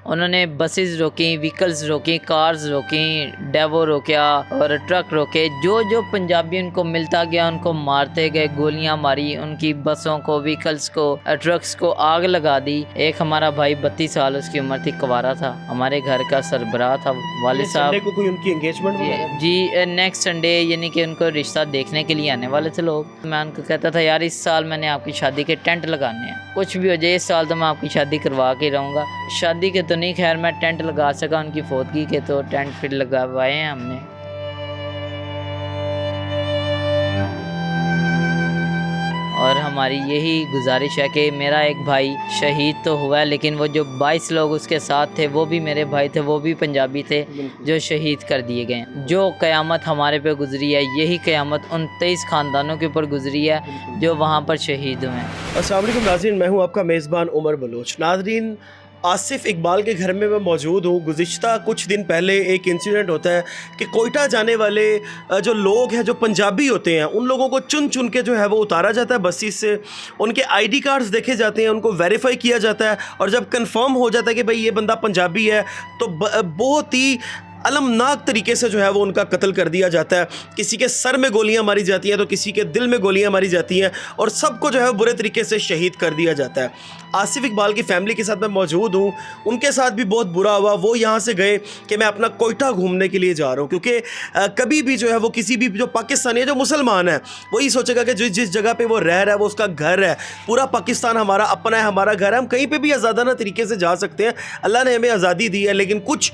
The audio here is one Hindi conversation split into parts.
उन्होंने बसेस रोकी, व्हीकल्स रोकी, कार्स रोकी, डेवो रोका और ट्रक रोके। जो जो पंजाबी उनको मिलता गया उनको मारते गए, गोलियां मारी, उनकी बसों को, व्हीकल्स को, ट्रक्स को आग लगा दी। एक हमारा भाई 32 साल उसकी उम्र थी, कुंवारा था, हमारे घर का सरबराह था, वालिद साहब को कोई उनकी एंगेजमेंट जी नेक्स्ट संडे यानी कि उनको रिश्ता देखने के लिए आने वाले थे लोग। मैं उनको कहता था यार इस साल मैंने आपकी शादी के टेंट लगाने हैं, कुछ भी हो जाए इस साल तो मैं आपकी शादी करवा के रहूँगा। शादी के तो नहीं, खैर मैं टेंट लगा सका, उनकी फौतगी के तो टेंट फिर लगवाए हैं हमने। और हमारी यही गुजारिश है कि मेरा एक भाई शहीद तो हुआ है, लेकिन वो जो 22 लोग उसके साथ थे वो भी मेरे भाई थे, वो भी पंजाबी थे जो शहीद कर दिए गए। जो क़यामत हमारे पे गुजरी है, यही क़यामत उन 23 ख़ानदानों के ऊपर गुजरी है जो वहाँ पर शहीद हुए हैं। अस्सलाम वालेकुम नाज़रीन, मैं हूँ आपका मेज़बान उमर बलोच। नाज़रीन, आसिफ इकबाल के घर में मैं मौजूद हूँ। गुज़िश्ता कुछ दिन पहले एक इंसिडेंट होता है कि कोयटा जाने वाले जो लोग हैं, जो पंजाबी होते हैं, उन लोगों को चुन चुन के जो है वो उतारा जाता है बसेस से। उनके आईडी कार्ड्स देखे जाते हैं, उनको वेरीफाई किया जाता है, और जब कंफर्म हो जाता है कि भाई ये बंदा पंजाबी है तो बहुत ही अलमनाक तरीके से जो है वो उनका कत्ल कर दिया जाता है। किसी के सर में गोलियां मारी जाती हैं तो किसी के दिल में गोलियां मारी जाती हैं, और सबको जो है बुरे तरीके से शहीद कर दिया जाता है। आसिफ इकबाल की फैमिली के साथ मैं मौजूद हूँ। उनके साथ भी बहुत बुरा हुआ। वो यहाँ से गए कि मैं अपना कोयटा घूमने के लिए जा रहा हूँ, क्योंकि कभी भी जो है वो किसी भी जो पाकिस्तानी है, जो मुसलमान है, वही सोचेगा कि जिस जगह पे वो रह रहा है वो उसका घर है। पूरा पाकिस्तान हमारा अपना है, हमारा घर है, हम कहीं पे भी आज़ादाना तरीके से जा सकते हैं। अल्लाह ने हमें आज़ादी दी है, लेकिन कुछ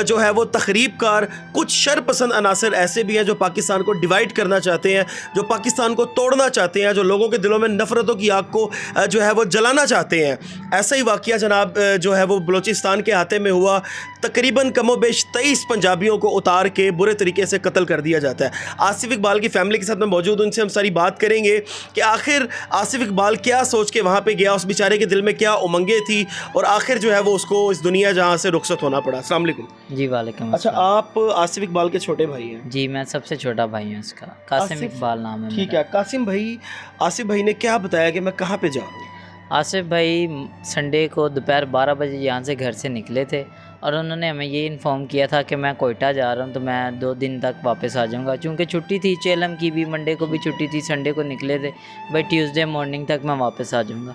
जो है वो तखरीबकार, कुछ शरपसंद अनासर ऐसे भी हैं जो पाकिस्तान को डिवाइड करना चाहते हैं, जो पाकिस्तान को तोड़ना चाहते हैं, जो लोगों के दिलों में नफ़रतों की आग को जो है वो जलाना चाहते हैं। ऐसा ही वाक़या जनाब जो है वो बलूचिस्तान के हाथे में हुआ। तकरीबन कमोबेश 23 पंजाबियों को उतार के बुरे तरीके से कत्ल कर दिया जाता है। आसिफ इकबाल की फैमिली के साथ में मौजूद, उनसे हम सारी बात करेंगे कि आखिर आसिफ इकबाल क्या सोच के वहाँ पे गया, उस बेचारे के दिल में क्या उमंगें थी, और आखिर जो है वो उसको इस दुनिया जहाँ से रुखसत होना पड़ा। अस्सलाम वालेकुम। जी वालेकुम। अच्छा, आप आसिफ इकबाल के छोटे भाई हैं? जी मैं सबसे छोटा भाई हूँ उसका, कासिम इकबाल नाम है। ठीक है कासिम भाई, आसिफ भाई ने क्या बताया कि मैं कहाँ पे जा रहा हूँ? आसिफ भाई संडे को दोपहर 12 बजे यहाँ से घर से निकले थे, और उन्होंने हमें ये इन्फॉर्म किया था कि मैं कोयटा जा रहा हूँ, तो मैं 2 दिन तक वापस आ जाऊँगा। चूँकि छुट्टी थी चेलम की भी, मंडे को भी छुट्टी थी, संडे को निकले थे, भाई ट्यूसडे मॉर्निंग तक मैं वापस आ जाऊँगा।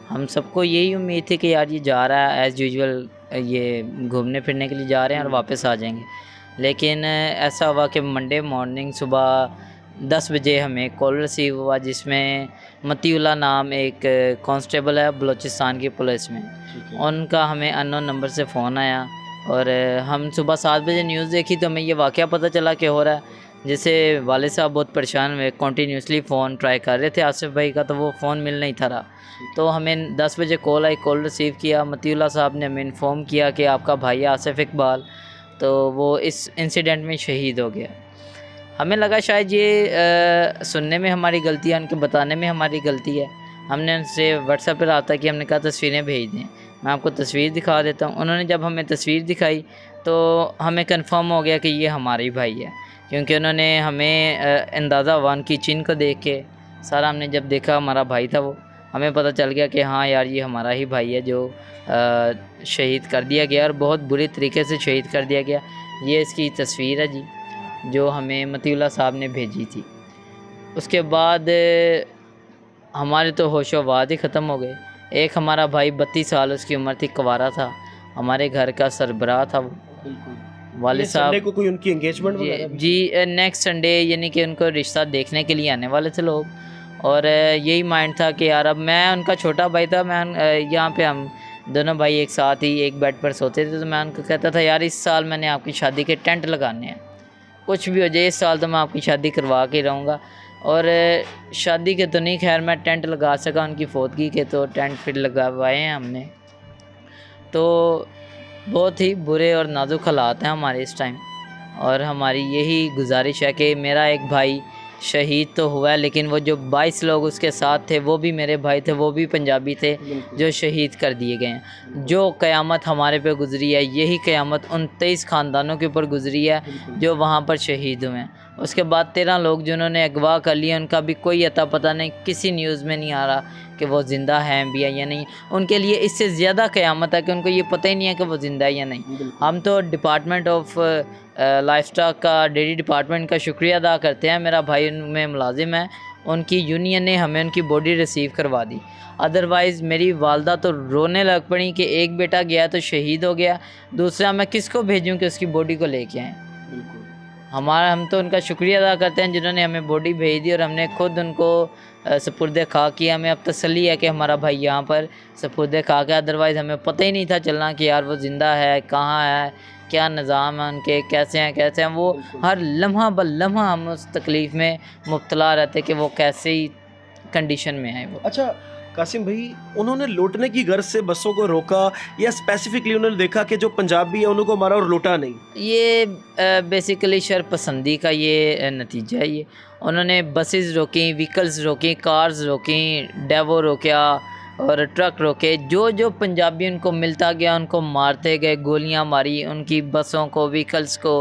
हम सबको यही उम्मीद थी कि यार ये जा रहा है एज़ यूजुअल, ये घूमने फिरने के लिए जा रहे हैं और वापस आ जाएंगे। लेकिन ऐसा हुआ कि मंडे मॉर्निंग सुबह 10 बजे हमें कॉल रिसीव हुआ, जिसमें मतीउल्लाह नाम एक कांस्टेबल है बलूचिस्तान की पुलिस में, उनका हमें अननोन नंबर से फ़ोन आया। और हम सुबह 7 बजे न्यूज़ देखी तो हमें ये वाक़या पता चला कि हो रहा है, जिससे वालिद साहब बहुत परेशान हुए, कंटिन्यूसली फ़ोन ट्राई कर रहे थे आसिफ भाई का, तो वो फ़ोन मिल नहीं था रहा। तो हमें 10 बजे कॉल आई, कॉल रिसीव किया, मतीउल्लाह साहब ने हमें इन्फॉर्म किया कि आपका भाई आसिफ इकबाल तो वो इस इंसिडेंट में शहीद हो गया। हमें लगा शायद ये सुनने में हमारी गलती है, उनके बताने में हमारी गलती है। हमने उनसे व्हाट्सएप पर रहा था कि हमने कहा तस्वीरें भेज दें, मैं आपको तस्वीर दिखा देता हूँ। उन्होंने जब हमें तस्वीर दिखाई तो हमें कंफर्म हो गया कि ये हमारा ही भाई है, क्योंकि उन्होंने हमें अंदाज़ा हुआ उनकी चिन्ह को देख के, सारा हमने जब देखा हमारा भाई था वो, हमें पता चल गया कि हाँ यार ये हमारा ही भाई है जो शहीद कर दिया गया, और बहुत बुरी तरीके से शहीद कर दिया गया। ये इसकी तस्वीर है जी, जो हमें मतीउल्लाह साहब ने भेजी थी। उसके बाद हमारे तो होशोवाद ही ख़त्म हो गए। एक हमारा भाई 32 साल उसकी उम्र थी, कुंवारा था, हमारे घर का सरबराह था वो, वालिद साहब को कोई उनकी एंगेजमेंट जी नेक्स्ट संडे यानी कि उनको रिश्ता देखने के लिए आने वाले थे लोग। और यही माइंड था कि यार अब मैं उनका छोटा भाई था, मैं यहाँ पे हम दोनों भाई एक साथ ही एक बेड पर सोते थे, तो मैं उनको कहता था यार इस साल मैंने आपकी शादी के टेंट लगाने हैं, कुछ भी हो जाए इस साल तो मैं आपकी शादी करवा के रहूँगा। और शादी के तो नहीं, खैर मैं टेंट लगा सका, उनकी फौतगी के तो टेंट फिर लगवाए हैं हमने। तो बहुत ही बुरे और नाजुक हालात हैं हमारे इस टाइम, और हमारी यही गुजारिश है कि मेरा एक भाई शहीद तो हुआ है, लेकिन वो जो 22 लोग उसके साथ थे वो भी मेरे भाई थे, वो भी पंजाबी थे जो शहीद कर दिए गए हैं। जो क़यामत हमारे पे गुजरी है, यही क़यामत उन 23 ख़ानदानों के ऊपर गुजरी है जो वहाँ पर शहीद हुए हैं। उसके बाद 13 लोग जिन्होंने अगवा कर लिए, उनका भी कोई अता पता नहीं, किसी न्यूज़ में नहीं आ रहा कि वो ज़िंदा हैं भी है या नहीं। उनके लिए इससे ज़्यादा क़यामत है कि उनको ये पता ही नहीं है कि वो ज़िंदा है या नहीं। हम तो डिपार्टमेंट ऑफ लाइफ स्टॉक का, डेयरी डिपार्टमेंट का शुक्रिया अदा करते हैं। मेरा भाई उनमें मुलाजिम है, उनकी यूनियन ने हमें उनकी बॉडी रिसीव करवा दी। अदरवाइज़ मेरी वालदा तो रोने लग पड़ी कि एक बेटा गया तो शहीद हो गया, दूसरा मैं किसको भेजूं कि उसकी बॉडी को लेके आएँ। हम तो उनका शुक्रिया अदा करते हैं जिन्होंने हमें बॉडी भेज दी और हमने खुद उनको सपुर्द खा किया। हमें अब तसल्ली है कि हमारा भाई यहाँ पर सपुर्द खा के, अदरवाइज़ हमें पता ही नहीं था चलना कि यार वो ज़िंदा है, कहाँ है, क्या निज़ाम है उनके, कैसे हैं। वो हर लम्हा ब लम्हा हम उस तकलीफ़ में मुब्तला रहते कि वो कैसे ही कंडीशन में है वो। अच्छा कासिम भाई, उन्होंने लूटने की गर्ज से बसों को रोका या स्पेसिफिकली उन्होंने देखा कि जो पंजाबी है उनको मारा और लूटा नहीं? ये बेसिकली शरपसंदी का ये नतीजा है। ये उन्होंने बसेस रोकी, व्हीकल्स रोकी, कार्स रोकी, डेवो रोका और ट्रक रोके। जो पंजाबी उनको मिलता गया उनको मारते गए, गोलियां मारी, उनकी बसों को, व्हीकल्स को,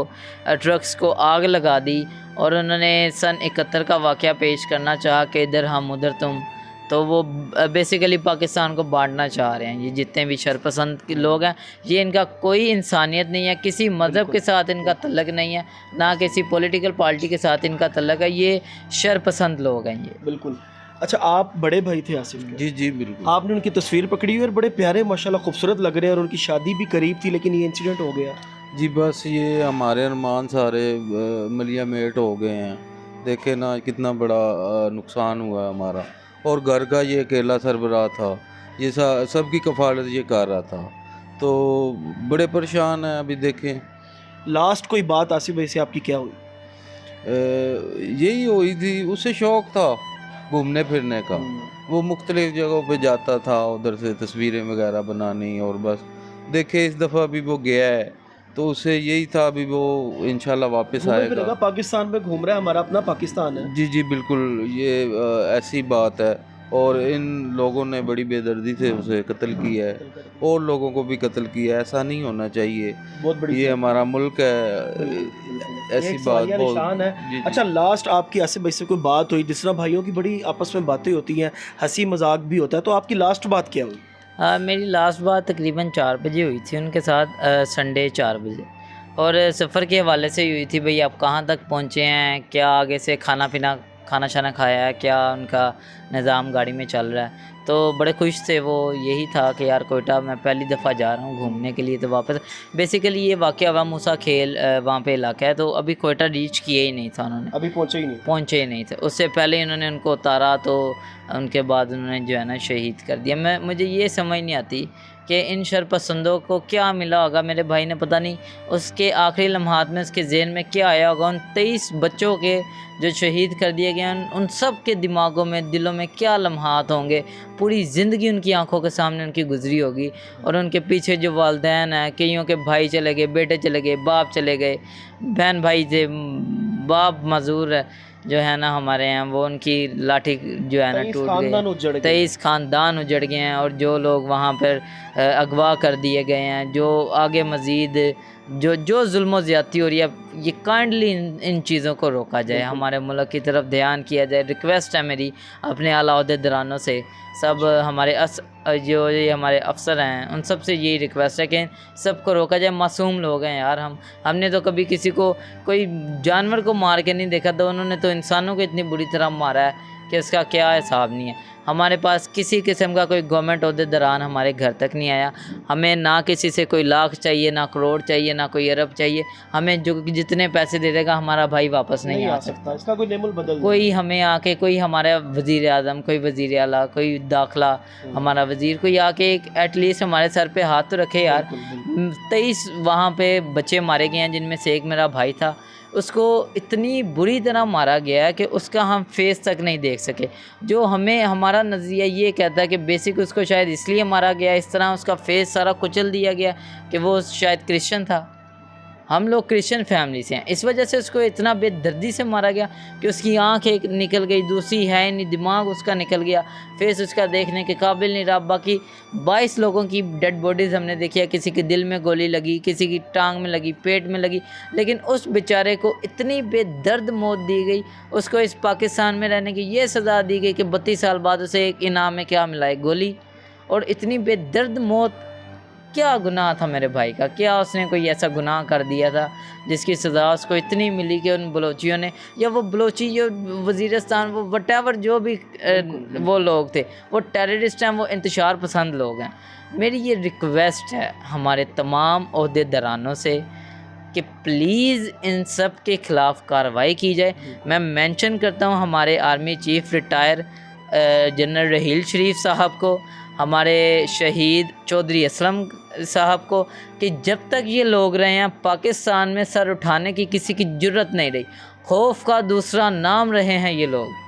ट्रक्स को आग लगा दी। और उन्होंने सन 71 का वाक़या पेश करना चाहा कि इधर हम उधर तुम। तो वो बेसिकली पाकिस्तान को बांटना चाह रहे हैं। ये जितने भी शरपसंद के लोग हैं, ये इनका कोई इंसानियत नहीं है, किसी मज़हब के साथ इनका तल्लक नहीं है, ना किसी पॉलिटिकल पार्टी के साथ इनका तल्लक है। ये शरपसंद लोग हैं ये। बिल्कुल। अच्छा, आप बड़े भाई थे आसिफ के? जी जी बिल्कुल। आपने उनकी तस्वीर पकड़ी हुई और बड़े प्यारे माशाल्लाह खूबसूरत लग रहे हैं और उनकी शादी भी करीब थी, लेकिन ये इंसिडेंट हो गया। जी बस ये हमारे अरमान सारे मलिया मेट हो गए हैं। देखे ना कितना बड़ा नुकसान हुआ है हमारा। और घर का ये अकेला सरबराह था, ये सबकी कफालत ये कर रहा था, तो बड़े परेशान हैं अभी। देखें लास्ट कोई बात आसिफ भाई से आपकी क्या हुई? यही हुई थी, उसे शौक़ था घूमने फिरने का। वो मुख्तलिफ़ जगहों पे जाता था, उधर से तस्वीरें वगैरह बनानी। और बस देखे इस दफ़ा भी वो गया है, तो उसे यही था अभी वो इंशाल्लाह वापस आएगा। पाकिस्तान में घूम रहा है, हमारा अपना पाकिस्तान है। जी जी बिल्कुल, ये ऐसी बात है। और इन लोगों ने बड़ी बेदर्दी से उसे कत्ल किया है, और लोगों को भी कत्ल किया है। ऐसा नहीं होना चाहिए, बहुत बड़ी ये हमारा मुल्क है, ऐसी बात बहुत है। जी। अच्छा, लास्ट आपकी आसिफ भाई से कोई बात हुई? जिस तरह भाइयों की बड़ी आपस में बातें होती हैं, हंसी मजाक भी होता है, तो आपकी लास्ट बात क्या हुई? मेरी लास्ट बात तकरीबन 4 बजे हुई थी उनके साथ, संडे 4 बजे। और सफ़र के हवाले से हुई थी, भाई आप कहाँ तक पहुँचे हैं, क्या आगे से खाना शाना खाया है, क्या उनका निज़ाम गाड़ी में चल रहा है। तो बड़े खुश थे वो, यही था कि यार कोयटा मैं पहली दफ़ा जा रहा हूँ घूमने के लिए। तो वापस बेसिकली ये वाक़या हुआ मूसा खेल वहाँ पे इलाका है, तो अभी कोयटा रीच किया ही नहीं था उन्होंने, अभी पहुँचे ही नहीं थे। उससे पहले उन्होंने उनको उतारा, तो उनके बाद उन्होंने जो है ना शहीद कर दिया। मुझे ये समझ नहीं आती कि इन शरपसंदों को क्या मिला होगा। मेरे भाई ने पता नहीं उसके आखिरी लम्हात में उसके ज़हन में क्या आया होगा। उन 23 बच्चों के जो शहीद कर दिए गए, उन सब के दिमागों में, दिलों में क्या लम्हात होंगे। पूरी ज़िंदगी उनकी आंखों के सामने उनकी गुजरी होगी। और उनके पीछे जो वालिदैन हैं, कईयों के भाई चले गए, बेटे चले गए, बाप चले गए, बहन भाई थे, बाप मजूर है जो है ना हमारे यहाँ, वो उनकी लाठी जो है ना टूट गई। 23 ख़ानदान उजड़ गए हैं। और जो लोग वहाँ पर अगवा कर दिए गए हैं, जो आगे मज़ीद जो जुल्म ज़्यादती हो रही है, ये काइंडली इन चीज़ों को रोका जाए, हमारे मुल्क की तरफ ध्यान किया जाए। रिक्वेस्ट है मेरी अपने आला ओहदेदारों से, सब हमारे जो ये हमारे अफसर हैं उन सब से यही रिक्वेस्ट है कि सबको रोका जाए। मासूम लोग हैं यार, हमने तो कभी किसी को, कोई जानवर को मार के नहीं देखा, तो उन्होंने तो इंसानों को इतनी बुरी तरह मारा है कि उसका क्या हिसाब नहीं है। हमारे पास किसी किस्म का कोई गवर्नमेंट ओहदेदारान हमारे घर तक नहीं आया। हमें ना किसी से कोई लाख चाहिए, ना करोड़ चाहिए, ना कोई अरब चाहिए। हमें जो जितने पैसे दे देगा हमारा भाई वापस नहीं आ सकता। इसका कोई नेमुल बदल कोई हमें आके, कोई हमारा वज़ीर आज़म, कोई वज़ीर आला, कोई दाखिला हमारा वज़ीर, कोई आके एटलीस्ट हमारे सर पे हाथ तो रखे यार। 23 वहाँ पे बच्चे मारे गए हैं, जिनमें से एक मेरा भाई था। उसको इतनी बुरी तरह मारा गया है कि उसका हम फेस तक नहीं देख सके। जो हमें, हमारा नज़रिया ये कहता है कि बेसिक उसको शायद इसलिए मारा गया, इस तरह उसका फेस सारा कुचल दिया गया कि वो शायद क्रिश्चियन था। हम लोग क्रिश्चियन फैमिली से हैं, इस वजह से उसको इतना बेदर्दी से मारा गया कि उसकी आँख एक निकल गई, दूसरी है नहीं, दिमाग उसका निकल गया, फेस उसका देखने के काबिल नहीं रहा। बाकी 22 लोगों की डेड बॉडीज़ हमने देखी है, किसी के दिल में गोली लगी, किसी की टांग में लगी, पेट में लगी, लेकिन उस बेचारे को इतनी बेदर्द मौत दी गई। उसको इस पाकिस्तान में रहने की ये सज़ा दी गई कि 32 साल बाद उसे एक इनाम में क्या मिला है, गोली। और इतनी बेदर्द मौत, क्या गुनाह था मेरे भाई का? क्या उसने कोई ऐसा गुनाह कर दिया था जिसकी सज़ा उसको इतनी मिली कि उन बलोचियों ने, या वो बलोची जो वज़ीरिस्तान, वो वटेवर जो भी वो लोग थे, वो टेररिस्ट हैं, वो इंतशार पसंद लोग हैं। मेरी ये रिक्वेस्ट है हमारे तमाम ओहदेदारानों से कि प्लीज़ इन सब के ख़िलाफ़ कार्रवाई की जाए। मैं मेंशन करता हूँ हमारे army chief retire general Raheel Sharif साहब को, हमारे शहीद चौधरी असलम साहब को, कि जब तक ये लोग रहे हैं पाकिस्तान में सर उठाने की किसी की जुर्रत नहीं रही, खौफ का दूसरा नाम रहे हैं ये लोग।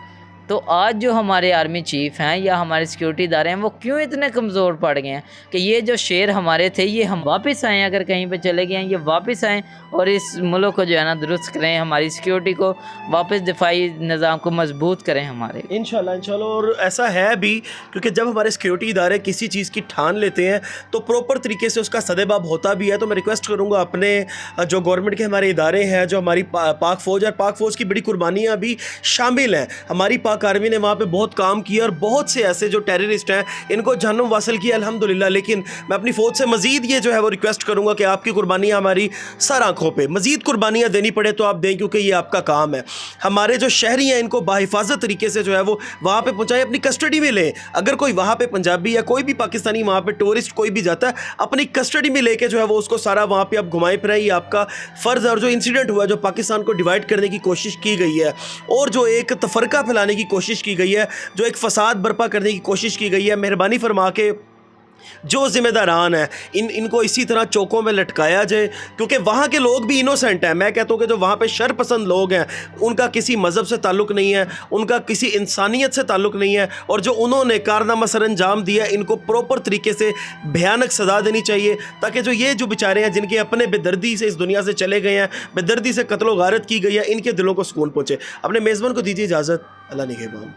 तो आज जो हमारे आर्मी चीफ़ हैं या हमारे सिक्योरिटी इदारे हैं, वो क्यों इतने कमज़ोर पड़ गए हैं कि ये जो शेर हमारे थे ये हम वापस आएँ, अगर कहीं पे चले गए हैं ये वापस आएँ और इस मुल्क को जो है ना दुरुस्त करें, हमारी सिक्योरिटी को वापस, दिफाई निज़ाम को मजबूत करें हमारे। इंशाल्लाह। और ऐसा है भी, क्योंकि जब हमारे सिक्योरिटी इदारे किसी चीज़ की ठान लेते हैं तो प्रॉपर तरीके से उसका सदेबाब होता भी है। तो मैं रिक्वेस्ट करूँगा अपने जो गवर्नमेंट के हमारे इदारे हैं, जो हमारी पाक फ़ौज है, पाक फ़ौज की बड़ी कुर्बानियाँ भी शामिल हैं। हमारी पाक आर्मी ने वहाँ पे बहुत काम किया और बहुत से ऐसे जो टेररिस्ट हैं इनको जहन्नुम वासिल किया अल्हम्दुलिल्लाह। लेकिन मैं अपनी फ़ौज से मज़ीद ये जो है वो रिक्वेस्ट करूँगा कि आपकी कुर्बानियाँ हमारी सर आँखों पे मज़ीद कुर्बानियाँ देनी पड़े तो आप दें, क्योंकि ये आपका काम है। हमारे जो शहरी हैं इनको बाहिफाजत तरीके से जो है वो वहाँ पे पहुँचाएं, अपनी कस्टडी में लें। अगर कोई वहाँ पे पंजाबी या कोई भी पाकिस्तानी वहाँ पे टूरिस्ट कोई भी जाता है, अपनी कस्टडी में लेके जो है वो उसको सारा वहाँ पे आप घुमाएं फिराएं, ये आपका फ़र्ज़ है। और जो इंसिडेंट हुआ, जो पाकिस्तान को डिवाइड करने की कोशिश की गई है और जो एक तफरका फैलाने की कोशिश की गई है, जो एक फसाद बर्पा करने की कोशिश की गई है, मेहरबानी फरमा के जो ज़िम्मेदारान है इनको इसी तरह चौकों में लटकाया जाए, क्योंकि वहाँ के लोग भी इनोसेंट हैं। मैं कहता हूँ कि जो वहाँ पे शर पसंद लोग हैं उनका किसी मज़हब से ताल्लुक़ नहीं है, उनका किसी इंसानियत से ताल्लुक़ नहीं है, और जो उन्होंने कारनामा सर अंजाम दिया इनको प्रॉपर तरीके से भयानक सज़ा देनी चाहिए, ताकि जो ये जो बेचारे हैं जिनके अपने बेदर्दी से इस दुनिया से चले गए हैं, बेदर्दी से कत्लो गारत की गई है, इनके दिलों को सुकून पहुँचे। अपने मेज़बान को दीजिए इजाज़त। अल्लाह निगहबान।